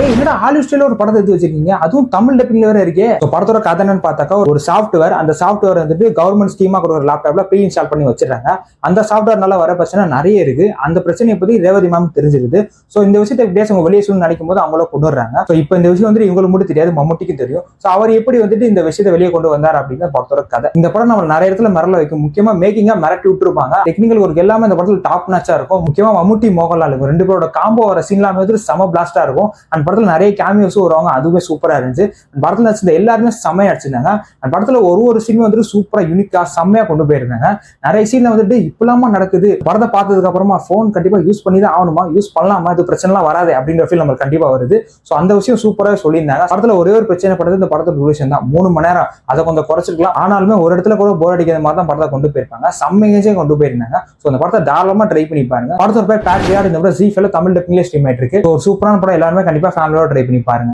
என்னடா ஹாலிவுட் ஸ்டைல ஒரு படத்தை எடுத்து வச்சிருக்கீங்க, அதுவும் தமிழ் டப்பிங்ல வேற இருக்கே. படத்தோட கதை என்னன்னு பார்த்தாக்கா, ஒரு சாஃப்ட்வேர், அந்த சாஃப்ட்வேர் வந்துட்டு கவர்மெண்ட் ஸ்கீமா கொடுக்குற லேப்டாப்ல ப்ரீ இன்ஸ்டால் பண்ணி வச்சிருக்காங்க. அந்த சாஃப்ட்வேர்னால வர பிரச்சனை நிறைய இருக்கு. அந்த பிரச்சனையை பத்தி ரேவதி மேம் தெரிஞ்சிருது. சோ இந்த விஷயத்தை எப்படியாச்சும் அவங்க வெளியே சொல்லி நினைக்கும் போது அவங்கள கொண்டு வர்றாங்க. சோ இப்போ இந்த விஷயம் வந்து இவங்களுக்கு மட்டும் தெரியாது, மம்முட்டிக்கும் தெரியும். சோ அவர் எப்படி வந்துட்டு இந்த விஷயத்தை வெளியே கொண்டு வந்தார் அப்படின்னு படத்தோட கதை. இந்த படம் நம்ம நிறைய இடத்துல மிரள வைக்கும். முக்கியமா மேக்கிங்கா மிரட்டி விட்டுருப்பாங்க. டெக்னிக்கல் ஒர்க் எல்லாமே இந்த படத்துல டாப் நாச்சா இருக்கும். முக்கியமா மம்முட்டி மோகன்லால் ரெண்டு பேரோட காம்போ வர சீன்லாம் வந்து செம பிளாஸ்டா இருக்கும். அந்த படத்துல நிறைய கேமியோஸும் வருவாங்க, அதுவுமே சூப்பரா இருந்துச்சு. அந்த படத்துல நடிச்ச எல்லாருமே செம்மையா அடிச்சிருந்தாங்க. அந்த படத்துல ஒரு சீன் வந்துட்டு சூப்பரா யூனிக்கா செம்மையா கொண்டு போயிருந்தாங்க. நிறைய சீன்ல வந்துட்டு இப்பலாமா நடக்குது, படத்தை பார்த்ததுக்கு அப்புறமா போன் கண்டிப்பா யூஸ் பண்ணி தான் ஆகணுமா, யூஸ் பண்ணலாமா, இது பிரச்சனை எல்லாம் வராது அப்படின்ற ஃபீல் நமக்கு கண்டிப்பா வருது. சோ அந்த விஷயம் சூப்பராக சொல்லியிருந்தாங்க. படத்துல ஒரே ஒரு பிரச்சனை படுறது இந்த படத்தோட டியூரேஷன் தான், 3 மணி நேரம். அதை கொஞ்சம் குறைச்சிருக்கலாம். ஆனாலுமே ஒரு இடத்துல கூட போர் அடிக்கிற மாதிரி தான் படத்தை கொண்டு போயிருப்பாங்க. செம்மையே கொண்டு போயிருந்தாங்க. சோ அந்த படத்தை தாராளமா ட்ரை பண்ணி பாருங்க. படத்தோட பேர் பேட்ரியாட். இந்த ஜீ ஃபைவ்ல தமிழ் டப்பிங்ல ஸ்ட்ரீம் ஆயிட்டு இருக்கு. ஒரு சூப்பரான படம், எல்லாருமே கண்டிப்பா ஃபேமிலியோட ட்ரை பண்ணி பாருங்க.